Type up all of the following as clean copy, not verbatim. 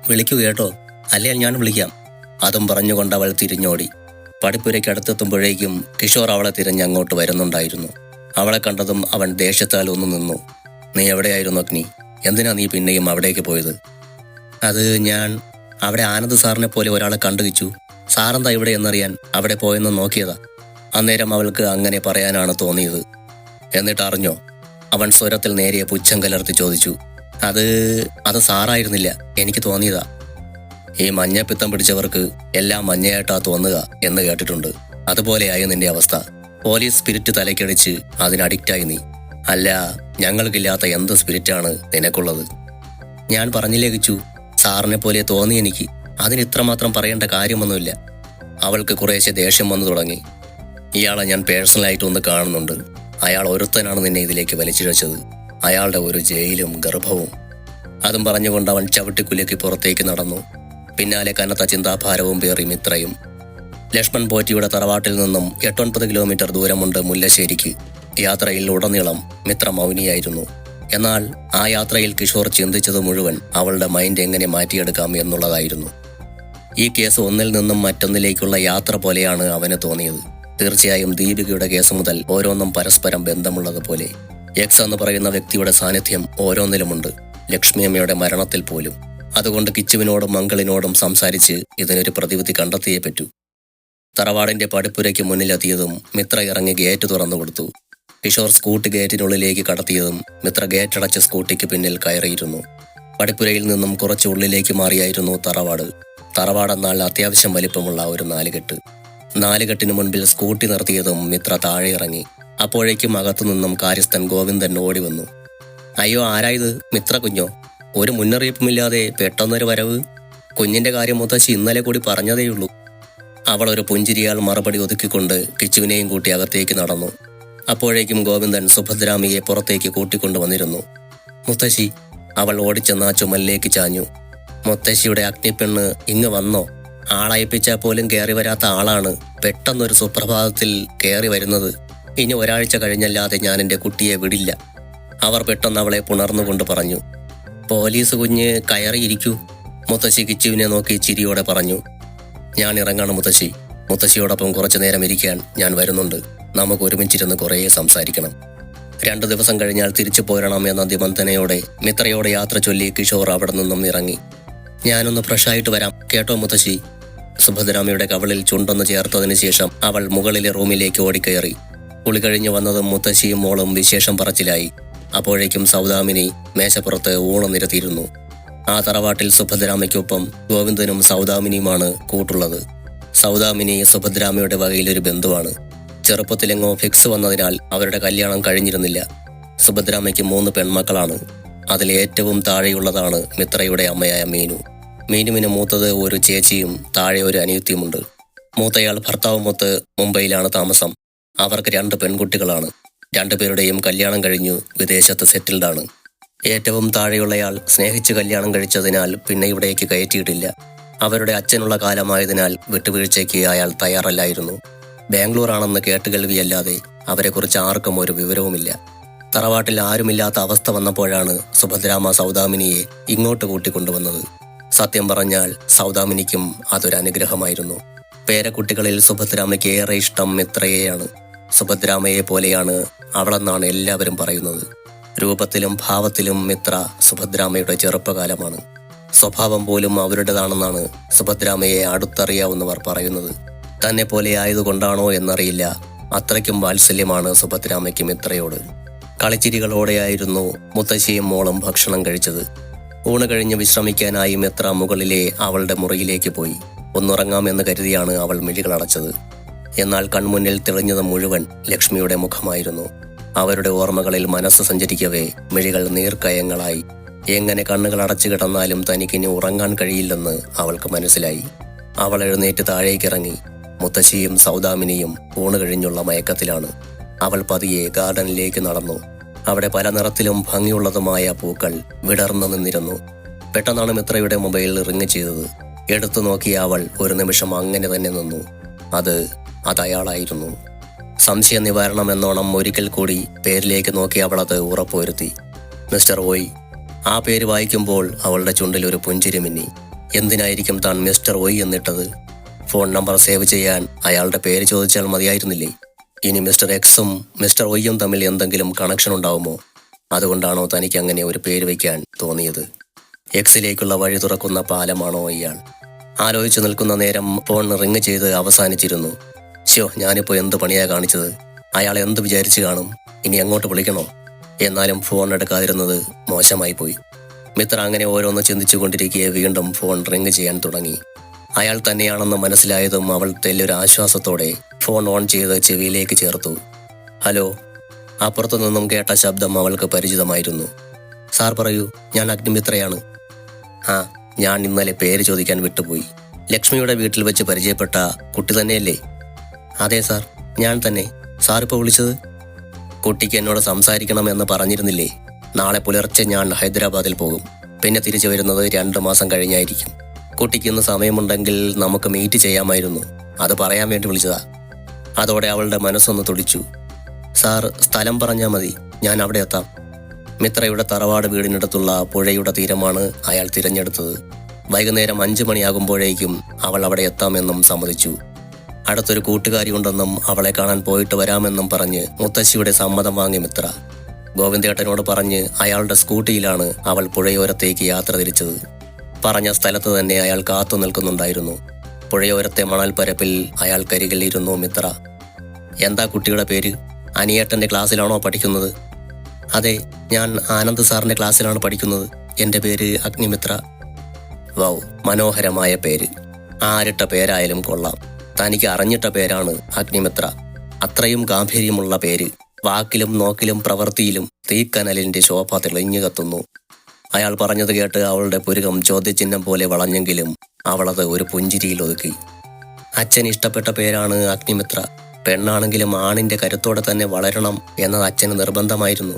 വിളിക്കൂ കേട്ടോ, അല്ലേ ഞാൻ വിളിക്കാം. അതും പറഞ്ഞുകൊണ്ട് അവൾ തിരിഞ്ഞോടി. പടിപ്പുരയ്ക്കടുത്തെത്തുമ്പോഴേക്കും കിഷോർ അവളെ തിരിഞ്ഞ് അങ്ങോട്ട് വരുന്നുണ്ടായിരുന്നു. അവളെ കണ്ടതും അവൻ ദേഷ്യത്താൽ ഒന്ന് നിന്നു. നീ എവിടെയായിരുന്നു അഗ്നി? എന്തിനാ നീ പിന്നെയും അവിടേക്ക് പോയത്? അത് ഞാൻ അവിടെ ആനന്ദ് സാറിനെ പോലെ ഒരാളെ കണ്ടുകിച്ചു. സാറെന്താ ഇവിടെ എന്നറിയാൻ അവിടെ പോയെന്ന് നോക്കിയതാ. അന്നേരം അവൾക്ക് അങ്ങനെ പറയാനാണ് തോന്നിയത്. എന്നിട്ട് അറിഞ്ഞോ? അവൻ സ്വരത്തിൽ നേരിയ പുച്ഛം കലർത്തി ചോദിച്ചു. അത് സാറായിരുന്നില്ല, എനിക്ക് തോന്നിയതാ. ഈ മഞ്ഞപ്പിത്തം പിടിച്ചവർക്ക് എല്ലാം മഞ്ഞയായിട്ടാ തോന്നുക എന്ന് കേട്ടിട്ടുണ്ട്. അതുപോലെയായി നിന്റെ അവസ്ഥ. പോലീസ് സ്പിരിറ്റ് തലക്കടിച്ച് അതിനഡിക്റ്റായി നീ. അല്ല, ഞങ്ങൾക്കില്ലാത്ത എന്ത് സ്പിരിറ്റാണ് നിനക്കുള്ളത്? ഞാൻ പറഞ്ഞില്ലേ കിച്ചു, സാറിനെ പോലെ തോന്നി എനിക്ക്. അതിന് ഇത്രമാത്രം പറയേണ്ട കാര്യമൊന്നുമില്ല. അവൾക്ക് കുറേശ്ശെ ദേഷ്യം വന്നു തുടങ്ങി. ഇയാളെ ഞാൻ പേഴ്സണലായിട്ട് ഒന്ന് കാണുന്നുണ്ട്. അയാൾ ഒരുത്തനാണ് നിന്നെ ഇതിലേക്ക് വലിച്ചിഴച്ചത്. അയാളുടെ ഒരു ജയിലും ഗർഭവും. അതും പറഞ്ഞുകൊണ്ട് അവൻ ചവിട്ടിക്കുലുക്കി പുറത്തേക്ക് നടന്നു. പിന്നാലെ കനത്ത ചിന്താഭാരവും പേറി മിത്രയും. ലക്ഷ്മൺ പോറ്റിയുടെ തറവാട്ടിൽ നിന്നും 8-9 കിലോമീറ്റർ ദൂരമുണ്ട് മുല്ലശ്ശേരിക്ക്. യാത്രയിൽ ഉടനീളം മിത്ര മൗനിയായിരുന്നു. എന്നാൽ ആ യാത്രയിൽ കിഷോർ ചിന്തിച്ചത് മുഴുവൻ അവളുടെ മൈൻഡ് എങ്ങനെ മാറ്റിയെടുക്കാം എന്നുള്ളതായിരുന്നു. ഈ കേസ് ഒന്നിൽ നിന്നും മറ്റൊന്നിലേക്കുള്ള യാത്ര പോലെയാണ് അവന് തോന്നിയത്. തീർച്ചയായും ദീപികയുടെ കേസ് മുതൽ ഓരോന്നും പരസ്പരം ബന്ധമുള്ളതുപോലെ. എക്സ് എന്ന് പറയുന്ന വ്യക്തിയുടെ സാന്നിധ്യം ഓരോന്നിലുമുണ്ട്, ലക്ഷ്മിയമ്മയുടെ മരണത്തിൽ പോലും. അതുകൊണ്ട് കിച്ചുവിനോടും മംഗളിനോടും സംസാരിച്ച് ഇതിനൊരു പ്രതിവിധി കണ്ടെത്തിയേ പറ്റൂ. തറവാടിന്റെ പടിപ്പുരയ്ക്ക് മുന്നിലെത്തിയതും മിത്ര ഇറങ്ങി ഗേറ്റ് തുറന്നു കൊടുത്തു. കിഷോർ സ്കൂട്ടി ഗേറ്റിനുള്ളിലേക്ക് കടത്തിയതും മിത്ര ഗേറ്റടച്ച സ്കൂട്ടിക്ക് പിന്നിൽ കയറിയിരുന്നു. പടിപ്പുരയിൽ നിന്നും കുറച്ച് ഉള്ളിലേക്ക് മാറിയായിരുന്നു തറവാട്. തറവാടെന്നാൽ അത്യാവശ്യം വലിപ്പമുള്ള ഒരു നാലുകെട്ട്. നാലുകെട്ടിന് മുൻപിൽ സ്കൂട്ടി നിർത്തിയതും മിത്ര താഴെ ഇറങ്ങി. അപ്പോഴേക്കും അകത്തുനിന്നും കാര്യസ്ഥൻ ഗോവിന്ദൻ ഓടി വന്നു. അയ്യോ, ആരായത്? മിത്ര കുഞ്ഞോ? ഒരു മുന്നറിയിപ്പുമില്ലാതെ പെട്ടെന്നൊരു വരവ്. കുഞ്ഞിന്റെ കാര്യം മുത്തശ്ശി ഇന്നലെ കൂടി പറഞ്ഞതേയുള്ളൂ. അവൾ ഒരു പുഞ്ചിരിയാൽ മറുപടി ഒതുക്കിക്കൊണ്ട് കിച്ചുവിനെയും കൂട്ടി അകത്തേക്ക് നടന്നു. അപ്പോഴേക്കും ഗോവിന്ദൻ സുഭദ്രാമിയെ പുറത്തേക്ക് കൂട്ടിക്കൊണ്ടുവന്നിരുന്നു. മുത്തശ്ശി. അവൾ ഓടിച്ചെന്ന ചുമലിലേക്ക് ചാഞ്ഞു. മുത്തശ്ശിയുടെ അഗ്നിപ്പെണ്ണ് ഇങ്ങ് വന്നോ? ആളയപ്പിച്ചാൽ പോലും കയറി വരാത്ത ആളാണ് പെട്ടെന്നൊരു സുപ്രഭാതത്തിൽ കയറി വരുന്നത്. ഇനി ഒരാഴ്ച കഴിഞ്ഞല്ലാതെ ഞാൻ എൻ്റെ കുട്ടിയെ വിടില്ല. അവർ പെട്ടെന്ന് അവളെ പുണർന്നുകൊണ്ട് പറഞ്ഞു. പോലീസ് കുഞ്ഞ് കയറിയിരിക്കൂ. മുത്തശ്ശി കിച്ചുവിനെ നോക്കി ചിരിയോടെ പറഞ്ഞു. ഞാൻ ഇറങ്ങാണ് മുത്തശ്ശി. മുത്തശ്ശിയോടൊപ്പം കുറച്ചു നേരം ഇരിക്കാൻ ഞാൻ വരുന്നുണ്ട്. നമുക്ക് ഒരുമിച്ചിരുന്ന് കുറേ സംസാരിക്കണം. 2 ദിവസം കഴിഞ്ഞാൽ തിരിച്ചു പോരണം എന്ന നിബന്ധനയോടെ മിത്രയോടെ യാത്ര ചൊല്ലി കിഷോർ അവിടെ നിന്നും ഇറങ്ങി. ഞാനൊന്ന് ഫ്രഷായിട്ട് വരാം കേട്ടോ മുത്തശ്ശി. സുഭദ്രാമയുടെ കവളിൽ ചുണ്ടൊന്ന് ചേർത്തതിന് ശേഷം അവൾ മുകളിലെ റൂമിലേക്ക് ഓടിക്കയറി. കുളി കഴിഞ്ഞു വന്നതും മുത്തശ്ശിയും മോളും വിശേഷം പറച്ചിലായി. അപ്പോഴേക്കും സൗദാമിനി മേശപ്പുറത്ത് ഊണ് നിരത്തിയിരുന്നു. ആ തറവാട്ടിൽ സുഭദ്രാമയ്ക്കൊപ്പം ഗോവിന്ദനും സൗദാമിനിയുമാണ് കൂട്ടുള്ളത്. സൗദാമിനി സുഭദ്രാമയുടെ വകയിലൊരു ബന്ധുവാണ്. ചെറുപ്പത്തിലെങ്ങോ ഫിക്സ് വന്നതിനാൽ അവരുടെ കല്യാണം കഴിഞ്ഞിരുന്നില്ല. സുഭദ്രാമയ്ക്ക് 3 പെൺമക്കളാണ്. അതിൽ ഏറ്റവും താഴെയുള്ളതാണ് മിത്രയുടെ അമ്മയായ മീനു. മീനുവിന് മൂത്തത് ഒരു ചേച്ചിയും താഴെ ഒരു അനിയത്തിയുമുണ്ട്. മൂത്തയാൾ ഭർത്താവുമൊത്ത് മുംബൈയിലാണ് താമസം. അവർക്ക് 2 പെൺകുട്ടികളാണ്. 2 പേരുടെയും കല്യാണം കഴിഞ്ഞു വിദേശത്ത് സെറ്റിൽഡാണ്. ഏറ്റവും താഴെയുള്ളയാൾ സ്നേഹിച്ച് കല്യാണം കഴിച്ചതിനാൽ പിന്നെ ഇവിടേക്ക് കയറ്റിയിട്ടില്ല. അവരുടെ അച്ഛനുള്ള കാലമായതിനാൽ വിട്ടുവീഴ്ചയ്ക്ക് അയാൾ തയ്യാറല്ലായിരുന്നു. ബാംഗ്ലൂർ ആണെന്ന് കേട്ടുകേൾവിയല്ലാതെ അവരെക്കുറിച്ച് ആർക്കും ഒരു വിവരവുമില്ല. തറവാട്ടിൽ ആരുമില്ലാത്ത അവസ്ഥ വന്നപ്പോഴാണ് സുഭദ്രാമ സൗദാമിനിയെ ഇങ്ങോട്ട് കൂട്ടിക്കൊണ്ടുവന്നത്. സത്യം പറഞ്ഞാൽ സൗദാമിനിക്കും അതൊരു അനുഗ്രഹമായിരുന്നു. പേരക്കുട്ടികളിൽ സുഭദ്രാമയ്ക്ക് ഏറെ ഇഷ്ടം മിത്രയെയാണ്. സുഭദ്രാമയെ പോലെയാണ് അവളെന്നാണ് എല്ലാവരും പറയുന്നത്. രൂപത്തിലും ഭാവത്തിലും മിത്ര സുഭദ്രാമയുടെ ചെറുപ്പകാലമാണ്. സ്വഭാവം പോലും അവരുടേതാണെന്നാണ് സുഭദ്രാമയെ അടുത്തറിയാവുന്നവർ പറയുന്നത്. തന്നെ പോലെ ആയതുകൊണ്ടാണോ എന്നറിയില്ല, അത്രയ്ക്കും വാത്സല്യമാണ് സുഭദ്രാമയ്ക്ക് മിത്രയോട്. കളിച്ചിരികളോടെയായിരുന്നു മുത്തശ്ശിയും മോളും ഭക്ഷണം കഴിച്ചത്. ഊണ് കഴിഞ്ഞ് വിശ്രമിക്കാനായി മിത്ര മുകളിലെ അവളുടെ മുറിയിലേക്ക് പോയി. ഒന്നുറങ്ങാമെന്ന് കരുതിയാണ് അവൾ മിഴികളടച്ചത്. എന്നാൽ കൺമുന്നിൽ തെളിഞ്ഞത് മുഴുവൻ ലക്ഷ്മിയുടെ മുഖമായിരുന്നു. അവരുടെ ഓർമ്മകളിൽ മനസ്സ് സഞ്ചരിക്കവേ മിഴികൾ നീർക്കയങ്ങളായി. എങ്ങനെ കണ്ണുകൾ അടച്ചു കിടന്നാലും തനിക്കിനി ഉറങ്ങാൻ കഴിയില്ലെന്ന് അവൾക്ക് മനസ്സിലായി. അവൾ എഴുന്നേറ്റ് താഴേക്കിറങ്ങി. മുത്തശ്ശിയും സൗദാമിനിയും ഊണ് കഴിഞ്ഞുള്ള മയക്കത്തിലാണ്. അവൾ പതിയെ ഗാർഡനിലേക്ക് നടന്നു. അവിടെ പല നിറത്തിലും ഭംഗിയുള്ളതുമായ പൂക്കൾ വിടർന്നു നിന്നിരുന്നു. പെട്ടെന്നാണ് മിത്രയുടെ മൊബൈൽ റിങ് ചെയ്തത്. എടുത്തു നോക്കിയ അവൾ ഒരു നിമിഷം അങ്ങനെ തന്നെ നിന്നു. അതയാളായിരുന്നു. സംശയ നിവാരണം എന്നോണം ഒരിക്കൽ കൂടി പേരിലേക്ക് നോക്കി അവളത് ഉറപ്പുവരുത്തി. മിസ്റ്റർ ഒയ്. ആ പേര് വായിക്കുമ്പോൾ അവളുടെ ചുണ്ടിൽ ഒരു പുഞ്ചിരി മിന്നി. എന്തിനായിരിക്കും താൻ മിസ്റ്റർ ഒയ് എന്നിട്ടത്? ഫോൺ നമ്പർ സേവ് ചെയ്യാൻ അയാളുടെ പേര് ചോദിച്ചാൽ മതിയായിരുന്നില്ലേ? ഇനി മിസ്റ്റർ എക്സും മിസ്റ്റർ ഒയ്യും തമ്മിൽ എന്തെങ്കിലും കണക്ഷൻ ഉണ്ടാവുമോ? അതുകൊണ്ടാണോ തനിക്ക് അങ്ങനെ ഒരു പേര് വയ്ക്കാൻ തോന്നിയത്? എക്സിലേക്കുള്ള വഴി തുറക്കുന്ന പാലമാണോ ഇയാൾ? ആലോചിച്ചു നിൽക്കുന്ന നേരം ഫോൺ റിങ് ചെയ്ത് അവസാനിച്ചിരുന്നു. ഞാനിപ്പോൾ എന്ത് പണിയാ കാണിച്ചത്? അയാൾ എന്ത് വിചാരിച്ചു കാണും? ഇനി എങ്ങോട്ട് വിളിക്കണോ? എന്നാലും ഫോൺ എടുക്കാതിരുന്നത് മോശമായി പോയി. മിത്ര അങ്ങനെ ഓരോന്ന് ചിന്തിച്ചു കൊണ്ടിരിക്കെ വീണ്ടും ഫോൺ റിങ് ചെയ്യാൻ തുടങ്ങി. അയാൾ തന്നെയാണെന്ന് മനസ്സിലായതും അവൾ തെല്ലൊരു ആശ്വാസത്തോടെ ഫോൺ ഓൺ ചെയ്ത് ചെവിയിലേക്ക് ചേർത്തു. ഹലോ. അപ്പുറത്തു നിന്നും കേട്ട ശബ്ദം അവൾക്ക് പരിചിതമായിരുന്നു. സാർ പറയൂ, ഞാൻ അഗ്നിമിത്രയാണ്. ഞാൻ ഇന്നലെ പേര് ചോദിക്കാൻ വിട്ടുപോയി. ലക്ഷ്മിയുടെ വീട്ടിൽ വെച്ച് പരിചയപ്പെട്ട കുട്ടി തന്നെയല്ലേ? അതെ സാർ, ഞാൻ തന്നെ. സാർ ഇപ്പോൾ വിളിച്ചത്? കുട്ടിക്ക് എന്നോട് സംസാരിക്കണമെന്ന് പറഞ്ഞിരുന്നില്ലേ? നാളെ പുലർച്ചെ ഞാൻ ഹൈദരാബാദിൽ പോകും. പിന്നെ തിരിച്ചു വരുന്നത് 2 മാസം കഴിഞ്ഞായിരിക്കും. കുട്ടിക്ക് ഇന്ന് സമയമുണ്ടെങ്കിൽ നമുക്ക് മീറ്റ് ചെയ്യാമായിരുന്നു. അത് പറയാൻ വേണ്ടി വിളിച്ചതാ. അതോടെ അവളുടെ മനസ്സൊന്ന് തുടിച്ചു. സാർ സ്ഥലം പറഞ്ഞാൽ മതി, ഞാൻ അവിടെ എത്താം. മിത്രയുടെ തറവാട് വീടിനടുത്തുള്ള പുഴയുടെ തീരമാണ് അയാൾ തിരഞ്ഞെടുത്തത്. വൈകുന്നേരം 5 മണിയാകുമ്പോഴേക്കും അവൾ അവിടെ എത്താമെന്നും സമ്മതിച്ചു. അടുത്തൊരു കൂട്ടുകാരി ഉണ്ടെന്നും അവളെ കാണാൻ പോയിട്ട് വരാമെന്നും പറഞ്ഞ് മുത്തശ്ശിയുടെ സമ്മതം വാങ്ങി മിത്ര. ഗോവിന്ദേട്ടനോട് പറഞ്ഞ് അയാളുടെ സ്കൂട്ടിയിലാണ് അവൾ പുഴയോരത്തേക്ക് യാത്ര തിരിച്ചത്. പറഞ്ഞ സ്ഥലത്ത് തന്നെ അയാൾ കാത്തു നിൽക്കുന്നുണ്ടായിരുന്നു. പുഴയോരത്തെ മണൽപ്പരപ്പിൽ അയാൾക്കരികിൽ ഇരുന്നു മിത്ര. എന്താ കുട്ടിയുടെ പേര്? അനിയേട്ടന്റെ ക്ലാസ്സിലാണോ പഠിക്കുന്നത്? അതെ, ഞാൻ ആനന്ദ് സാറിന്റെ ക്ലാസ്സിലാണ് പഠിക്കുന്നത്. എൻ്റെ പേര് അഗ്നിമിത്ര. വൗ, മനോഹരമായ പേര്. ആരിട്ട പേരായാലും കൊള്ളാം. തനിക്ക് അറിഞ്ഞിട്ട പേരാണ് അഗ്നിമിത്ര. അത്രയും ഗാംഭീര്യമുള്ള പേര്. വാക്കിലും നോക്കിലും പ്രവൃത്തിയിലും തീക്കനലിന്റെ ശോഭ തെളിഞ്ഞു കത്തുന്നു. അയാൾ പറഞ്ഞത് കേട്ട് അവളുടെ പുരുകം ചോദ്യചിഹ്നം പോലെ വളഞ്ഞെങ്കിലും അവളത് ഒരു പുഞ്ചിരിയിൽ ഒതുക്കി. അച്ഛൻ ഇഷ്ടപ്പെട്ട പേരാണ് അഗ്നിമിത്ര. പെണ്ണാണെങ്കിലും ആണിന്റെ കരുത്തോടെ തന്നെ വളരണം എന്നത് അച്ഛന് നിർബന്ധമായിരുന്നു.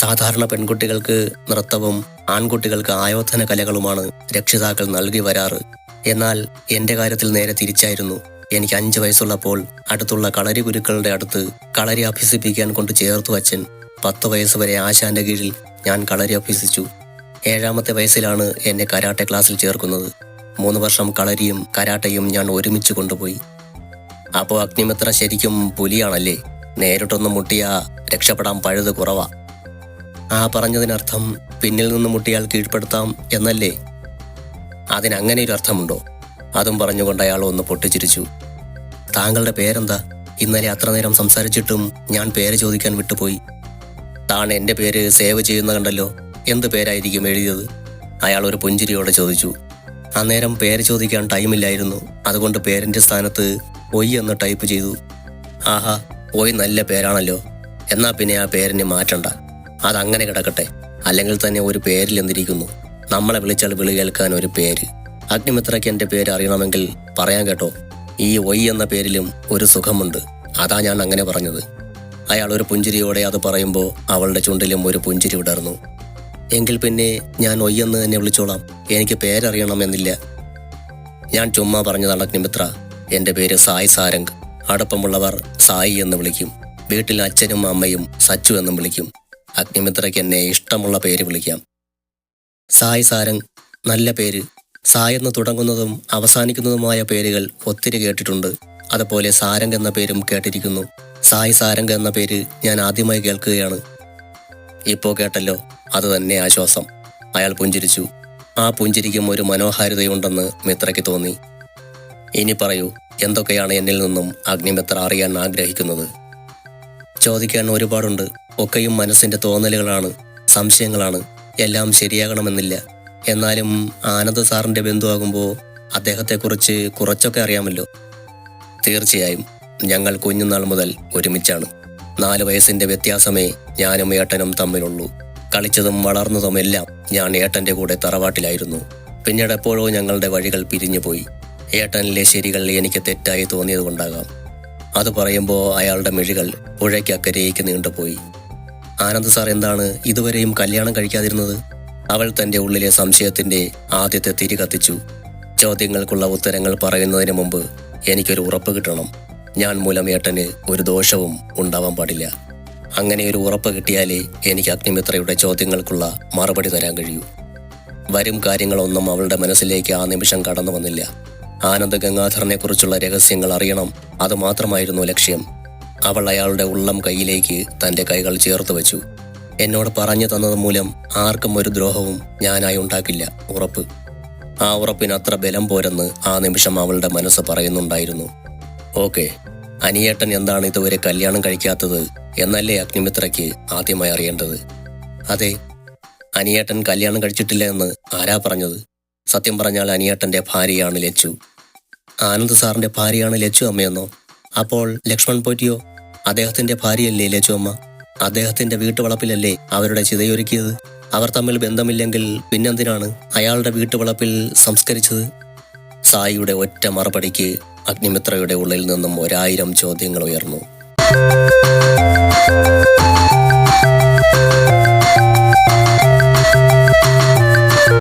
സാധാരണ പെൺകുട്ടികൾക്ക് നൃത്തവും ആൺകുട്ടികൾക്ക് ആയോധന കലകളുമാണ് രക്ഷിതാക്കൾ നൽകി വരാറ്. എന്നാൽ എന്റെ കാര്യത്തിൽ നേരെ തിരിച്ചായിരുന്നു. എനിക്ക് 5 വയസ്സുള്ളപ്പോൾ അടുത്തുള്ള കളരി ഗുരുക്കളുടെ അടുത്ത് കളരി അഭ്യസിപ്പിക്കാൻ കൊണ്ട് ചേർത്തു അച്ഛൻ. 10 വയസ്സ് വരെ ആശാന്റെ കീഴിൽ ഞാൻ കളരി അഭ്യസിച്ചു. 7ാമത്തെ വയസ്സിലാണ് എന്നെ കരാട്ടെ ക്ലാസ്സിൽ ചേർക്കുന്നത്. 3 വർഷം കളരിയും കരാട്ടയും ഞാൻ ഒരുമിച്ച് കൊണ്ടുപോയി. അപ്പോൾ അഗ്നിമിത്ര ശരിക്കും പുലിയാണല്ലേ? നേരിട്ടൊന്നും മുട്ടിയാ രക്ഷപ്പെടാൻ പഴുത് കുറവാ. ആ പറഞ്ഞതിനർത്ഥം പിന്നിൽ നിന്ന് മുട്ടിയാൽ കീഴ്പ്പെടുത്താം എന്നല്ലേ? അതിനങ്ങനെ ഒരു അർത്ഥമുണ്ടോ? അതും പറഞ്ഞുകൊണ്ട് അയാൾ ഒന്ന് പൊട്ടിച്ചിരിച്ചു. താങ്കളുടെ പേരെന്താ? ഇന്നലെ അത്ര നേരം സംസാരിച്ചിട്ടും ഞാൻ പേര് ചോദിക്കാൻ വിട്ടുപോയി. താൻ എൻ്റെ പേര് സേവ് ചെയ്യുന്ന കണ്ടല്ലോ. എന്ത് പേരായിരിക്കും എഴുതിയത്? അയാൾ ഒരു പുഞ്ചിരിയോടെ ചോദിച്ചു. അന്നേരം പേര് ചോദിക്കാൻ ടൈമില്ലായിരുന്നു. അതുകൊണ്ട് പേരിൻ്റെ സ്ഥാനത്ത് ഒയ് എന്ന് ടൈപ്പ് ചെയ്തു. ആഹാ, ഒയ് നല്ല പേരാണല്ലോ. എന്നാ പിന്നെ ആ പേരിനെ മാറ്റണ്ട. അതങ്ങനെ കിടക്കട്ടെ. അല്ലെങ്കിൽ തന്നെ ഒരു പേരിൽ എന്തിരിക്കുന്നു? നമ്മളെ വിളിച്ചാൽ വിളി കേൾക്കാൻ ഒരു പേര്. അഗ്നിമിത്രയ്ക്ക് എൻ്റെ പേര് അറിയണമെങ്കിൽ പറയാൻ കേട്ടോ. ഈ ഒയ് എന്ന പേരിലും ഒരു സുഖമുണ്ട്. അതാ ഞാൻ അങ്ങനെ പറഞ്ഞത്. അയാൾ ഒരു പുഞ്ചിരിയോടെ അത് പറയുമ്പോൾ അവളുടെ ചുണ്ടിലും ഒരു പുഞ്ചിരി വിടർന്നു. എങ്കിൽ പിന്നെ ഞാൻ ഒയ് എന്ന് തന്നെ വിളിച്ചോളാം. എനിക്ക് പേരറിയണമെന്നില്ല. ഞാൻ ചുമ്മാ പറഞ്ഞതാണ് അഗ്നിമിത്ര. എൻ്റെ പേര് സായ് സാരംഗ്. അടുപ്പമുള്ളവർ സായി എന്ന് വിളിക്കും. വീട്ടിൽ അച്ഛനും അമ്മയും സച്ചു എന്നും വിളിക്കും. അഗ്നിമിത്രയ്ക്ക് എന്നെ ഇഷ്ടമുള്ള പേര് വിളിക്കാം. സായ് സാരംഗ്, നല്ല പേര്. സായ് എന്ന് തുടങ്ങുന്നതും അവസാനിക്കുന്നതുമായ പേരുകൾ ഒത്തിരി കേട്ടിട്ടുണ്ട്. അതുപോലെ സാരംഗ് എന്ന പേരും കേട്ടിരിക്കുന്നു. സായ് സാരംഗ് എന്ന പേര് ഞാൻ ആദ്യമായി കേൾക്കുകയാണ്. ഇപ്പോൾ കേട്ടല്ലോ, അത് തന്നെ ആശ്വാസം. അയാൾ പുഞ്ചിരിച്ചു. ആ പുഞ്ചിരിക്കും ഒരു മനോഹാരിതയുണ്ടെന്ന് മിത്രയ്ക്ക് തോന്നി. ഇനി പറയൂ, എന്തൊക്കെയാണ് എന്നിൽ നിന്നും അഗ്നിമിത്ര അറിയാൻ ആഗ്രഹിക്കുന്നത്? ചോദിക്കാൻ ഒരുപാടുണ്ട്. ഒക്കെയും മനസ്സിന്റെ തോന്നലുകളാണ്, സംശയങ്ങളാണ്. എല്ലാം ശരിയാകണമെന്നില്ല. എന്നാലും ആനന്ദ് സാറിന്റെ ബന്ധുവാകുമ്പോൾ അദ്ദേഹത്തെക്കുറിച്ച് കുറച്ചൊക്കെ അറിയാമല്ലോ. തീർച്ചയായും. ഞങ്ങൾ കുഞ്ഞുനാൾ മുതൽ ഒരുമിച്ചാണ്. 4 വയസ്സിന്റെ വ്യത്യാസമേ ഞാനും ഏട്ടനും തമ്മിലുള്ളൂ. കളിച്ചതും വളർന്നതുമെല്ലാം ഞാൻ ഏട്ടന്റെ കൂടെ തറവാട്ടിലായിരുന്നു. പിന്നീട് എപ്പോഴോ ഞങ്ങളുടെ വഴികൾ പിരിഞ്ഞുപോയി. ഏട്ടനിലെ ശരികൾ എനിക്ക് തെറ്റായി തോന്നിയതുകൊണ്ടാകാം. അത് പറയുമ്പോൾ അയാളുടെ മിഴികൾ പുഴയ്ക്കക്കരേക്ക് നീണ്ടുപോയി. ആനന്ദ് സാർ എന്താണ് ഇതുവരെയും കല്യാണം കഴിക്കാതിരുന്നത്? അവൾ തന്റെ ഉള്ളിലെ സംശയത്തിന്റെ ആദ്യത്തെ തിരി കത്തിച്ചു. ചോദ്യങ്ങൾക്കുള്ള ഉത്തരങ്ങൾ പറയുന്നതിന് മുമ്പ് എനിക്കൊരു ഉറപ്പ് കിട്ടണം. ഞാൻ മൂലം ഏട്ടന് ഒരു ദോഷവും ഉണ്ടാവാൻ പാടില്ല. അങ്ങനെ ഒരു ഉറപ്പ് കിട്ടിയാലേ എനിക്ക് അഗ്നിമിത്രയുടെ ചോദ്യങ്ങൾക്കുള്ള മറുപടി തരാൻ കഴിയൂ. വരും കാര്യങ്ങളൊന്നും അവളുടെ മനസ്സിലേക്ക് ആ നിമിഷം കടന്നു വന്നില്ല. ആനന്ദ ഗംഗാധരനെ കുറിച്ചുള്ള രഹസ്യങ്ങൾ അറിയണം, അതുമാത്രമായിരുന്നു ലക്ഷ്യം. അവൾ അയാളുടെ ഉള്ളം കൈയിലേക്ക് തൻ്റെ കൈകൾ ചേർത്ത് വെച്ചു. എന്നോട് പറഞ്ഞു തന്നത് മൂലം ആർക്കും ഒരു ദ്രോഹവും ഞാനായി ഉണ്ടാക്കില്ല, ഉറപ്പ്. ആ ഉറപ്പിന് അത്ര ബലം പോരെന്ന് ആ നിമിഷം അവളുടെ മനസ്സ് പറയുന്നുണ്ടായിരുന്നു. ഓക്കെ, അനിയേട്ടൻ എന്താണ് ഇതുവരെ കല്യാണം കഴിക്കാത്തത് എന്നല്ലേ അഗ്നിമിത്രയ്ക്ക് ആദ്യമായി അറിയേണ്ടത്. അതെ, അനിയേട്ടൻ കല്യാണം കഴിച്ചിട്ടില്ല എന്ന് ആരാ പറഞ്ഞത്? സത്യം പറഞ്ഞാൽ അനിയേട്ടൻ്റെ ഭാര്യയാണ് ലച്ചു. ആനന്ദ് സാറിൻ്റെ ഭാര്യയാണ് ലച്ചു അമ്മയെന്നോ? അപ്പോൾ ലക്ഷ്മൺ പോറ്റിയോ? അദ്ദേഹത്തിൻ്റെ ഭാര്യയല്ലേ ലച്ചു അമ്മ? അദ്ദേഹത്തിൻ്റെ വീട്ടുവളപ്പിലല്ലേ അവരുടെ ചിതയൊരുക്കിയത്? അവർ തമ്മിൽ ബന്ധമില്ലെങ്കിൽ പിന്നെന്തിനാണ് അയാളുടെ വീട്ടുവളപ്പിൽ സംസ്കരിച്ചത്? സായിയുടെ ഒറ്റ മറുപടിക്ക് അഗ്നിമിത്രയുടെ ഉള്ളിൽ നിന്നും 1000 ചോദ്യങ്ങൾ ഉയർന്നു.